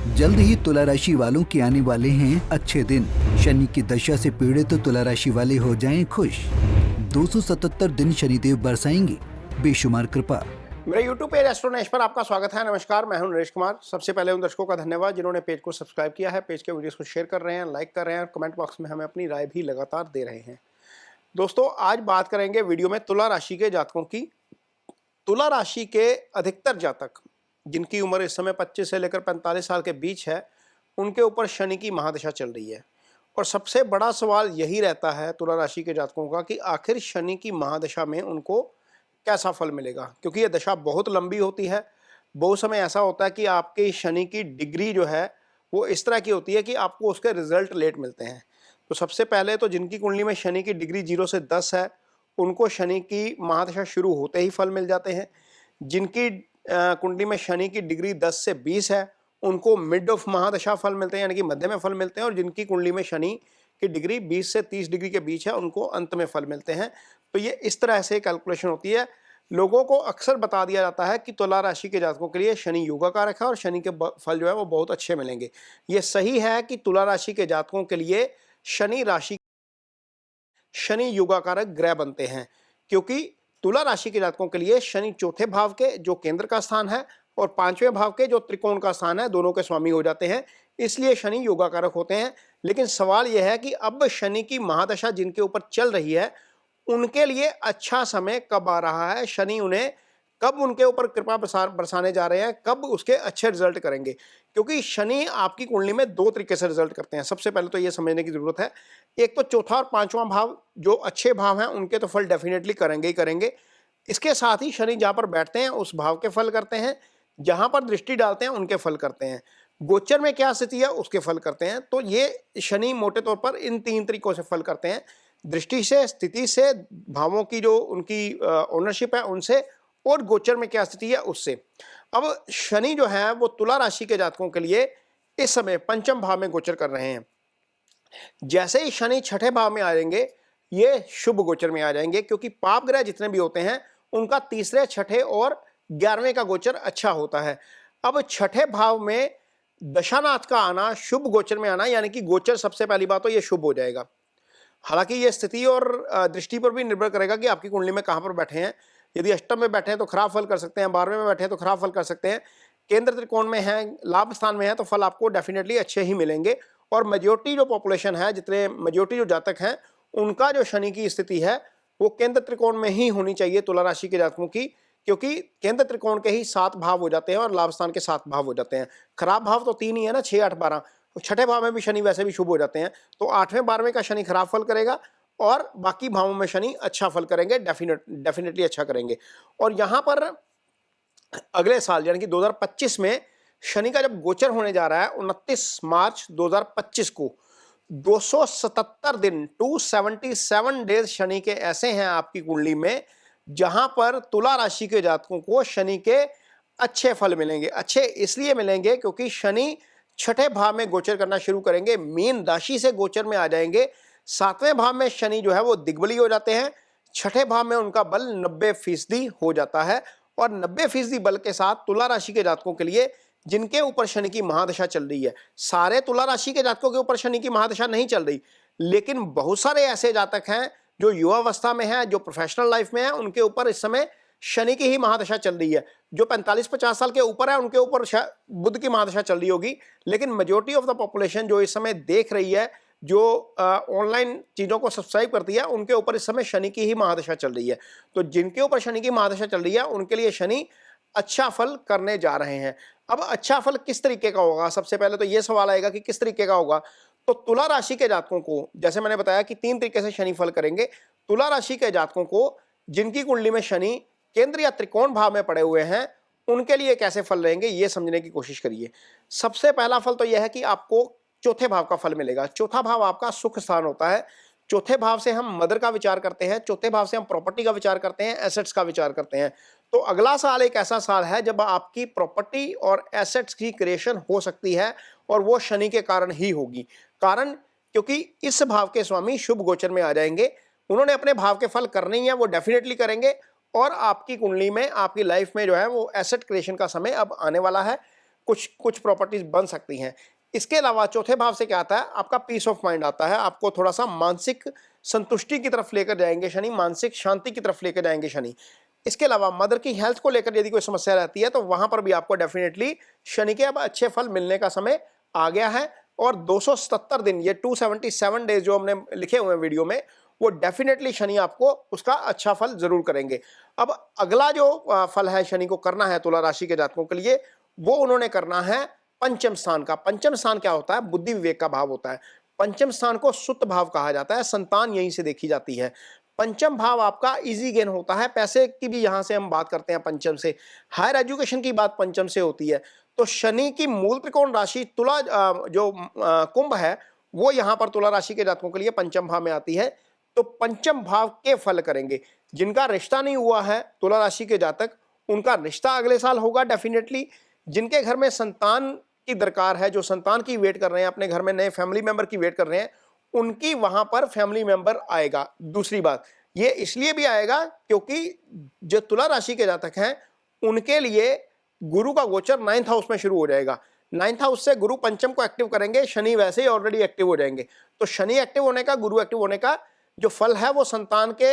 जल्द ही तुला राशि वालों के आने वाले हैं अच्छे दिन। शनि की दशा से पीड़ित तुला राशि वाले हो जाएं खुश। 277 दिन शनिदेव बरसाएंगे बेशुमार कृपा। मेरे YouTube पेज एस्ट्रोनेश पर आपका स्वागत है। नमस्कार, मैं हूं नरेश कुमार। सबसे पहले उन दर्शकों का धन्यवाद जिन्होंने पेज को सब्सक्राइब किया है, पेज के वीडियोस को शेयर कर रहे हैं, लाइक कर रहे हैं और कमेंट बॉक्स में हमें अपनी राय भी लगातार दे रहे हैं। दोस्तों, आज बात करेंगे वीडियो में तुला राशि के जातकों की। तुला राशि के अधिकतर जातक जिनकी उम्र इस समय 25 से लेकर 45 साल के बीच है, उनके ऊपर शनि की महादशा चल रही है। और सबसे बड़ा सवाल यही रहता है तुला राशि के जातकों का कि आखिर शनि की महादशा में उनको कैसा फल मिलेगा, क्योंकि ये दशा बहुत लंबी होती है। बहुत समय ऐसा होता है कि आपके शनि की डिग्री जो है वो इस तरह की होती है कि आपको उसके रिजल्ट लेट मिलते हैं। तो सबसे पहले तो जिनकी कुंडली में शनि की डिग्री 0 से 10 है, उनको शनि की महादशा शुरू होते ही फल मिल जाते हैं। जिनकी कुंडली में शनि की डिग्री 10 से 20 है, उनको मिड ऑफ महादशा फल मिलते हैं, यानी कि मध्य में फल मिलते हैं। और जिनकी कुंडली में शनि की डिग्री 20 से 30 डिग्री के बीच है, उनको अंत में फल मिलते हैं। तो ये इस तरह से कैलकुलेशन होती है। लोगों को अक्सर बता दिया जाता है कि तुला राशि के जातकों के लिए शनि योगा कारक है और शनि के फल जो है वो बहुत अच्छे मिलेंगे। ये सही है कि तुला राशि के जातकों के लिए शनि योगा कारक ग्रह बनते हैं, क्योंकि तुला राशि के जातकों के लिए शनि चौथे भाव के जो केंद्र का स्थान है और पांचवें भाव के जो त्रिकोण का स्थान है, दोनों के स्वामी हो जाते हैं। इसलिए शनि योगा कारक होते हैं। लेकिन सवाल यह है कि अब शनि की महादशा जिनके ऊपर चल रही है, उनके लिए अच्छा समय कब आ रहा है, शनि उन्हें कब उनके ऊपर कृपा बरसाने जा रहे हैं, कब उसके अच्छे रिजल्ट करेंगे। क्योंकि शनि आपकी कुंडली में दो तरीके से रिजल्ट करते हैं। सबसे पहले तो ये समझने की जरूरत है, एक तो चौथा और पांचवां भाव जो अच्छे भाव हैं उनके तो फल डेफिनेटली करेंगे ही करेंगे। इसके साथ ही शनि जहां पर बैठते हैं उस भाव के फल करते हैं, जहां पर दृष्टि डालते हैं उनके फल करते हैं, गोचर में क्या स्थिति है उसके फल करते हैं। तो ये शनि मोटे तौर पर इन 3 तरीकों से फल करते हैं, दृष्टि से, स्थिति से, भावों की जो उनकी ओनरशिप है उनसे, और गोचर में क्या स्थिति है उससे। अब शनि जो है वो तुला राशि के जातकों के लिए इस समय पंचम भाव में गोचर कर रहे हैं। जैसे ही शनि छठे भाव में आ जाएंगे, ये शुभ गोचर में आ जाएंगे, क्योंकि पाप ग्रह जितने भी होते हैं उनका तीसरे, छठे और 11वें का गोचर अच्छा होता है। अब छठे भाव में दशानाथ का आना, शुभ गोचर में आना, यानी कि गोचर सबसे पहली बात तो ये शुभ हो जाएगा। हालांकि ये स्थिति और दृष्टि पर भी निर्भर करेगा कि आपकी कुंडली में कहां पर बैठे हैं। यदि अष्टम में बैठे हैं तो खराब फल कर सकते हैं, 12वें में बैठे हैं तो खराब फल कर सकते हैं, केंद्र त्रिकोण में हैं, लाभ स्थान में है तो फल आपको डेफिनेटली अच्छे ही मिलेंगे। और मेजोरिटी जो पॉपुलेशन है, जितने मेजोरिटी जो जातक हैं, उनका जो शनि की स्थिति है वो केंद्र त्रिकोण में ही होनी चाहिए तुला राशि के जातकों की, क्योंकि केंद्र त्रिकोण के ही 7 भाव हो जाते हैं और लाभ स्थान के 7 भाव हो जाते हैं। खराब भाव तो 3 ही है ना, 6, 8, 12। छठे भाव में भी शनि वैसे भी शुभ हो जाते हैं, तो 8वें 12वें का शनि खराब फल करेगा और बाकी भावों में शनि अच्छा फल करेंगे, डेफिनेटली अच्छा करेंगे। और यहां पर अगले साल यानी कि 2025 में शनि का जब गोचर होने जा रहा है 29 मार्च 2025 को, 277 दिन 277 डेज शनि के ऐसे हैं आपकी कुंडली में जहां पर तुला राशि के जातकों को शनि के अच्छे फल मिलेंगे। अच्छे इसलिए मिलेंगे क्योंकि शनि छठे भाव में गोचर करना शुरू करेंगे, मीन राशि से गोचर में आ जाएंगे। 7वें भाव में शनि जो है वो दिग्बली हो जाते हैं, छठे भाव में उनका बल 90% हो जाता है। और 90% बल के साथ तुला राशि के जातकों के लिए जिनके ऊपर शनि की महादशा चल रही है, सारे तुला राशि के जातकों के ऊपर शनि की महादशा नहीं चल रही, लेकिन बहुत सारे ऐसे जातक हैं जो युवावस्था में है, जो प्रोफेशनल लाइफ में है, उनके ऊपर इस समय शनि की ही महादशा चल रही है। जो 45-50 साल के ऊपर है उनके ऊपर बुध की महादशा चल रही होगी, लेकिन मेजोरिटी ऑफ द पॉपुलेशन जो इस समय देख रही है, जो ऑनलाइन चीजों को सब्सक्राइब करती है, उनके ऊपर इस समय शनि की ही महादशा चल रही है। तो जिनके ऊपर शनि की महादशा चल रही है उनके लिए शनि अच्छा फल करने जा रहे हैं। अब अच्छा फल किस तरीके का होगा, सबसे पहले तो यह सवाल आएगा कि किस तरीके का होगा। तो तुला राशि के जातकों को, जैसे मैंने बताया कि 3 तरीके से शनि फल करेंगे। तुला राशि के जातकों को जिनकी कुंडली में शनि केंद्र या त्रिकोण भाव में पड़े हुए हैं, उनके लिए कैसे फल रहेंगे ये समझने की कोशिश करिए। सबसे पहला फल तो यह है कि आपको चौथे भाव का फल मिलेगा। चौथा भाव आपका सुख स्थान होता है। चौथे भाव से हम मदर का विचार करते हैं, चौथे भाव से हम प्रॉपर्टी का विचार करते हैं, एसेट्स का विचार करते हैं। तो अगला साल एक ऐसा साल है जब आपकी प्रॉपर्टी और एसेट्स की क्रिएशन हो सकती है, और वो शनि के कारण ही होगी। कारण क्योंकि इस भाव के स्वामी शुभ गोचर में आ जाएंगे, उन्होंने अपने भाव के फल करने ही है, वो डेफिनेटली करेंगे। और आपकी कुंडली में, आपकी लाइफ में जो है वो एसेट क्रिएशन का समय अब आने वाला है। कुछ कुछ प्रॉपर्टीज बन सकती हैं। इसके अलावा चौथे भाव से क्या आता है, आपका पीस ऑफ माइंड आता है, आपको थोड़ा सा मानसिक संतुष्टि की तरफ लेकर जाएंगे शनि, मानसिक शांति की तरफ लेकर जाएंगे शनि। इसके अलावा मदर की हेल्थ को लेकर यदि कोई समस्या रहती है तो वहां पर भी आपको डेफिनेटली शनि के अब अच्छे फल मिलने का समय आ गया है। और 277 दिन, ये 277 डेज जो हमने लिखे हुए हैं वीडियो में, वो डेफिनेटली शनि आपको उसका अच्छा फल जरूर करेंगे। अब अगला जो फल है शनि को करना है तुला राशि के जातकों के लिए, वो उन्होंने करना है पंचम स्थान का। पंचम स्थान क्या होता है, बुद्धि विवेक का भाव होता है। पंचम स्थान को सुत भाव कहा जाता है, संतान यहीं से देखी जाती है। पंचम भाव आपका इजी गेन होता है, पैसे की भी यहां से हम बात करते हैं पंचम से, हायर एजुकेशन की बात पंचम से होती है। तो शनि की मूल त्रिकोण राशि तुला जो कुंभ है, वो यहां पर तुला राशि के जातकों के लिए पंचम भाव में आती है। तो पंचम भाव के फल करेंगे। जिनका रिश्ता नहीं हुआ है तुला राशि के जातक, उनका रिश्ता अगले साल होगा डेफिनेटली। जिनके घर में संतान की दरकार है, जो संतान की वेट कर रहे हैं, अपने घर में नए फैमिली मेंबर की वेट कर रहे हैं, उनकी वहां पर फैमिली मेंबर आएगा। दूसरी बात, ये इसलिए भी आएगा क्योंकि जो तुला राशि के जातक हैं उनके लिए गुरु का गोचर 9th हाउस में शुरू हो जाएगा। 9th हाउस से गुरु पंचम को एक्टिव करेंगे, शनि वैसे ही ऑलरेडी एक्टिव हो जाएंगे। तो शनि एक्टिव होने का, गुरु एक्टिव होने का जो फल है वो संतान के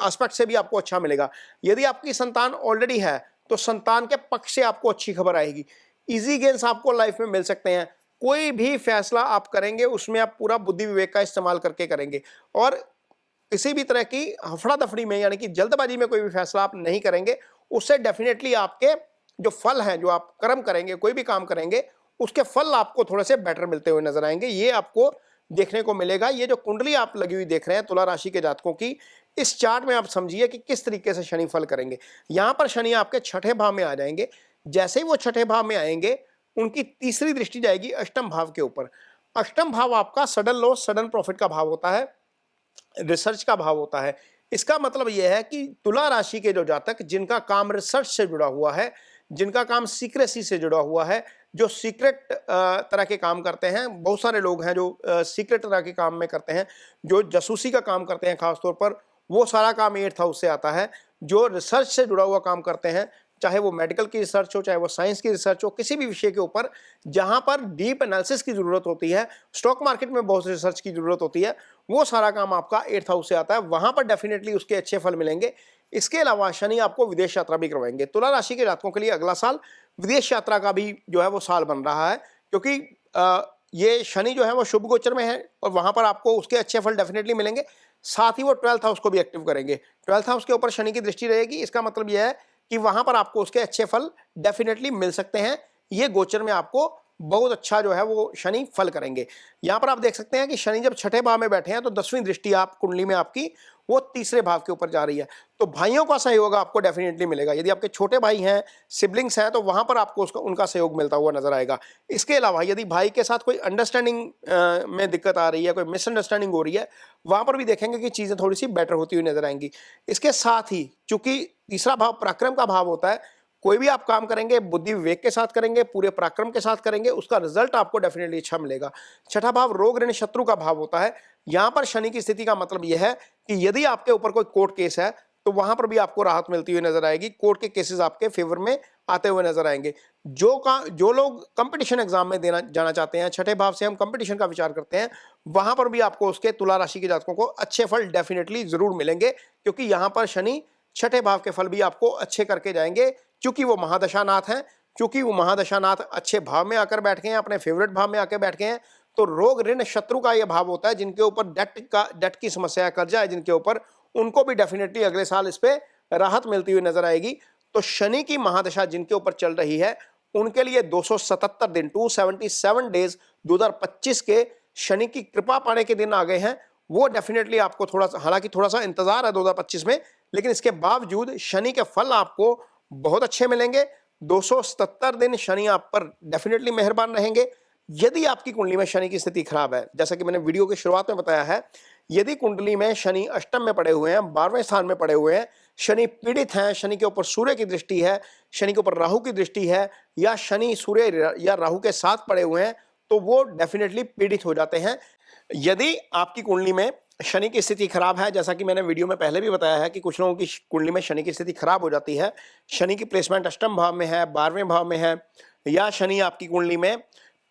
एस्पेक्ट से भी आपको अच्छा मिलेगा। यदि आपकी संतान ऑलरेडी है तो संतान के पक्ष से आपको अच्छी खबर आएगी। इजी गेन्स आपको लाइफ में मिल सकते हैं। कोई भी फैसला आप करेंगे उसमें आप पूरा बुद्धि विवेक का इस्तेमाल करके करेंगे, और किसी भी तरह की हफड़ा दफड़ी में यानी कि जल्दबाजी में कोई भी फैसला आप नहीं करेंगे। उससे डेफिनेटली आपके जो फल हैं, जो आप कर्म करेंगे, कोई भी काम करेंगे, उसके फल आपको थोड़े से बेटर मिलते हुए नजर आएंगे। ये आपको देखने को मिलेगा। ये जो कुंडली आप लगी हुई देख रहे हैं तुला राशि के जातकों की, इस चार्ट में आप समझिए कि किस तरीके से शनि फल करेंगे। यहां पर शनि आपके छठे भाव में आ जाएंगे। जैसे ही वो छठे भाव में आएंगे, उनकी तीसरी दृष्टि जाएगी अष्टम भाव के ऊपर। अष्टम भाव आपका सडन लॉस, सडन प्रॉफिट का भाव होता है, रिसर्च का भाव होता है। इसका मतलब यह है कि तुला राशि के जो जातक, जिनका काम रिसर्च से जुड़ा हुआ है, जिनका काम सीक्रेसी से जुड़ा हुआ है, जो सीक्रेट तरह के काम करते हैं, बहुत सारे लोग हैं जो सीक्रेट तरह के काम में करते हैं, जो जासूसी का काम करते हैं खासतौर पर, वो सारा काम 8th हाउस से आता है। जो रिसर्च से जुड़ा हुआ काम करते हैं, चाहे वो मेडिकल की रिसर्च हो, चाहे वो साइंस की रिसर्च हो, किसी भी विषय के ऊपर जहां पर डीप एनालिसिस की जरूरत होती है, स्टॉक मार्केट में बहुत रिसर्च की जरूरत होती है, वो सारा काम आपका 8th हाउस से आता है। वहां पर डेफिनेटली उसके अच्छे फल मिलेंगे। इसके अलावा शनि आपको विदेश यात्रा भी करवाएंगे। तुला राशि के जातकों के लिए अगला साल विदेश यात्रा का भी जो है वो साल बन रहा है, क्योंकि ये शनि जो है वो शुभ गोचर में है और वहां पर आपको उसके अच्छे फल डेफिनेटली मिलेंगे। साथ ही वो 12th हाउस को भी एक्टिव करेंगे। 12th हाउस के ऊपर शनि की दृष्टि रहेगी। इसका मतलब यह है कि वहां पर आपको उसके अच्छे फल डेफिनेटली मिल सकते हैं। ये गोचर में आपको बहुत अच्छा जो है वो शनि फल करेंगे। यहां पर आप देख सकते हैं कि शनि जब छठे भाव में बैठे हैं तो 10वीं दृष्टि आप कुंडली में आपकी वो तीसरे भाव के ऊपर जा रही है। तो भाइयों का सहयोग आपको डेफिनेटली मिलेगा। यदि आपके छोटे भाई हैं, सिबलिंग्स हैं, तो वहां पर आपको उसका उनका सहयोग मिलता हुआ नजर आएगा। इसके अलावा यदि भाई के साथ कोई अंडरस्टैंडिंग में दिक्कत आ रही है, कोई मिसअंडरस्टैंडिंग हो रही है, वहां पर भी देखेंगे कि चीजें थोड़ी सी बेटर होती हुई नजर आएंगी। इसके साथ ही चूंकि तीसरा भाव पराक्रम का भाव होता है, कोई भी आप काम करेंगे बुद्धि विवेक के साथ करेंगे, पूरे पराक्रम के साथ करेंगे, उसका रिजल्ट आपको डेफिनेटली अच्छा मिलेगा। छठा भाव रोग ऋण शत्रु का भाव होता है। यहां पर शनि की स्थिति का मतलब यह है कि यदि आपके ऊपर कोई कोर्ट केस है तो वहां पर भी आपको राहत मिलती हुई नजर आएगी। कोर्ट के केसेस आपके फेवर में आते हुए नजर आएंगे। जो लोग कंपटीशन एग्जाम में देना जाना चाहते हैं, छठे भाव से हम कंपटीशन का विचार करते हैं, वहां पर भी आपको उसके तुला राशि के जातकों को अच्छे फल डेफिनेटली जरूर मिलेंगे, क्योंकि यहां पर शनि छठे भाव के फल भी आपको अच्छे करके जाएंगे। क्योंकि वो महादशानाथ हैं, क्योंकि वो महादशानाथ अच्छे भाव में आकर बैठ गए हैं, अपने फेवरेट भाव में आकर बैठ गए हैं, तो रोग ऋण शत्रु का यह भाव होता है। जिनके ऊपर डेट की समस्या है, कर्जा है जिनके ऊपर, उनको भी डेफिनेटली अगले साल इस पे राहत मिलती हुई नजर आएगी। तो शनि की महादशा जिनके ऊपर चल रही है, उनके लिए 277 दिन 277 डेज 2025 के शनि की कृपा पाने के दिन आ गए हैं। वो डेफिनेटली आपको थोड़ा सा, हालांकि थोड़ा सा इंतजार है 2025 में, लेकिन इसके बावजूद शनि के फल आपको बहुत अच्छे मिलेंगे। 277 दिन शनि आप पर डेफिनेटली मेहरबान रहेंगे। यदि आपकी कुंडली में शनि की स्थिति खराब है, जैसा कि मैंने वीडियो की शुरुआत में बताया है, यदि कुंडली में शनि अष्टम में पड़े हुए हैं, 12वें स्थान में पड़े हुए हैं, शनि पीड़ित हैं, शनि के ऊपर सूर्य की दृष्टि है, शनि के ऊपर राहु की दृष्टि है, या शनि सूर्य या राहु के साथ पड़े हुए हैं, तो वो डेफिनेटली पीड़ित हो जाते हैं। यदि आपकी कुंडली में शनि की स्थिति खराब है, जैसा कि मैंने वीडियो में पहले भी बताया है कि कुछ लोगों की कुंडली में शनि की स्थिति खराब हो जाती है। शनि की प्लेसमेंट अष्टम भाव में है, 12वें भाव में है, या शनि आपकी कुंडली में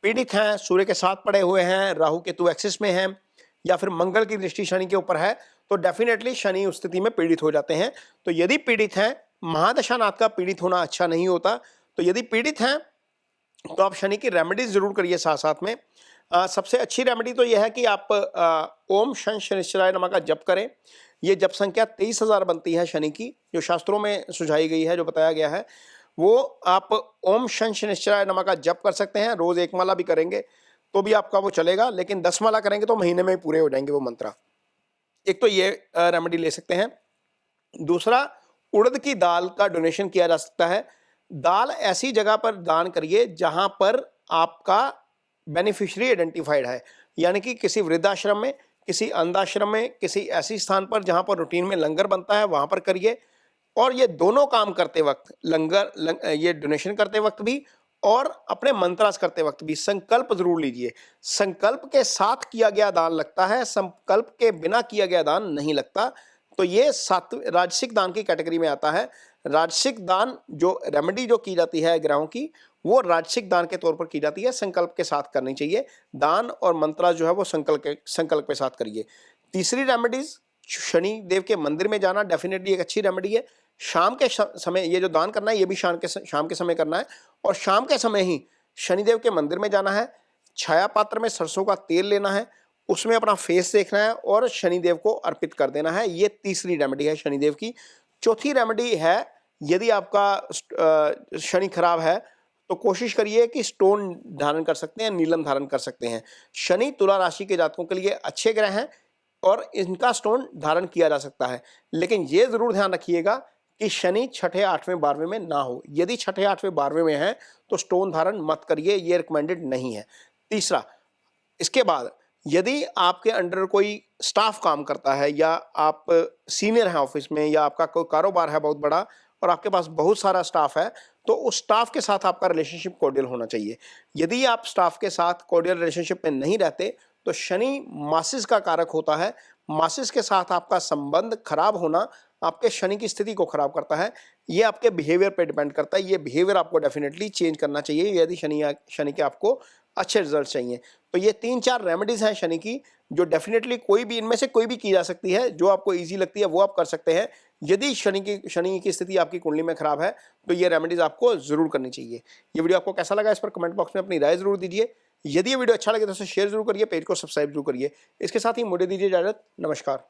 पीड़ित हैं, सूर्य के साथ पड़े हुए हैं, राहु केतु एक्सिस में हैं, या फिर मंगल की दृष्टि शनि के ऊपर है, तो डेफिनेटली शनि उस स्थिति में पीड़ित हो जाते हैं। तो यदि पीड़ित हैं, महादशानाथ का पीड़ित होना अच्छा नहीं होता, तो यदि पीड़ित हैं तो आप शनि की रेमेडीज जरूर करिए साथ साथ में। सबसे अच्छी रेमेडी तो यह है कि आप ओम शं शनिश्चराय नमः का जप करें। ये जप संख्या 23,000 बनती है शनि की, जो शास्त्रों में सुझाई गई है, जो बताया गया है, वो आप ओम शं शनिश्चराय नमः का जप कर सकते हैं। रोज 1 माला भी करेंगे तो भी आपका वो चलेगा, लेकिन 10 माला करेंगे तो महीने में ही पूरे हो जाएंगे वो मंत्र। एक तो ये रेमेडी ले सकते हैं। दूसरा, उड़द की दाल का डोनेशन किया जा सकता है। दाल ऐसी जगह पर दान करिए जहां पर आपका बेनिफिशियरी आइडेंटिफाइड है, यानी कि किसी वृद्धाश्रम में, किसी अंधाश्रम में, किसी ऐसी स्थान पर जहां पर रूटीन में लंगर बनता है, वहां पर करिए। और ये दोनों काम करते वक्त, ये डोनेशन करते वक्त भी और अपने मंत्रास करते वक्त भी संकल्प जरूर लीजिए। संकल्प के साथ किया गया दान लगता है, संकल्प के बिना किया गया दान नहीं लगता। तो ये राजसिक दान की कैटेगरी में आता है। राजसिक दान, जो रेमेडी जो की जाती है ग्रहों की, वो राजसिक दान के तौर पर की जाती है, संकल्प के साथ करनी चाहिए। दान और मंत्रा जो है वो संकल्प के साथ करिए। तीसरी रेमेडीज, शनि देव के मंदिर में जाना डेफिनेटली एक अच्छी रेमेडी है। शाम के समय ये जो दान करना है, ये भी शाम के समय करना है, और शाम के समय ही शनिदेव के मंदिर में जाना है। छाया पात्र में सरसों का तेल लेना है, उसमें अपना फेस देखना है और शनिदेव को अर्पित कर देना है। ये तीसरी रेमेडी है शनिदेव की। चौथी रेमेडी है, यदि आपका शनि खराब है तो कोशिश करिए कि स्टोन धारण कर सकते हैं, नीलम धारण कर सकते हैं। शनि तुला राशि के जातकों के लिए अच्छे ग्रह हैं और इनका स्टोन धारण किया जा सकता है, लेकिन ये जरूर ध्यान रखिएगा कि शनि 6ठे 8वें 12वें में ना हो। यदि 6ठे 8वें 12वें में है तो स्टोन धारण मत करिए, ये रिकमेंडेड नहीं है। तीसरा, इसके बाद यदि आपके अंडर कोई स्टाफ काम करता है, या आप सीनियर हैं ऑफिस में, या आपका कोई कारोबार है बहुत बड़ा और आपके पास बहुत सारा स्टाफ है, तो उस स्टाफ के साथ आपका रिलेशनशिप कॉर्डियल होना चाहिए। यदि आप स्टाफ के साथ कॉर्डियल रिलेशनशिप में नहीं रहते तो शनि मासिस का कारक होता है। मासिस के साथ आपका संबंध खराब होना आपके शनि की स्थिति को खराब करता है। ये आपके बिहेवियर पे डिपेंड करता है। ये बिहेवियर आपको डेफिनेटली चेंज करना चाहिए यदि शनि के आपको अच्छे रिजल्ट चाहिए। तो ये 3-4 रेमेडीज हैं शनि की, जो डेफिनेटली कोई भी इनमें से कोई भी की जा सकती है। जो आपको इजी लगती है वो आप कर सकते हैं। यदि शनि की स्थिति आपकी कुंडली में खराब है तो ये रेमेडीज आपको जरूर करनी चाहिए। ये वीडियो आपको कैसा लगा, इस पर कमेंट बॉक्स में अपनी राय जरूर दीजिए। यदि ये वीडियो अच्छा लगे तो उसे शेयर जरूर करिए, पेज को सब्सक्राइब जरूर करिए। इसके साथ ही मुझे दीजिए इजाजत। नमस्कार।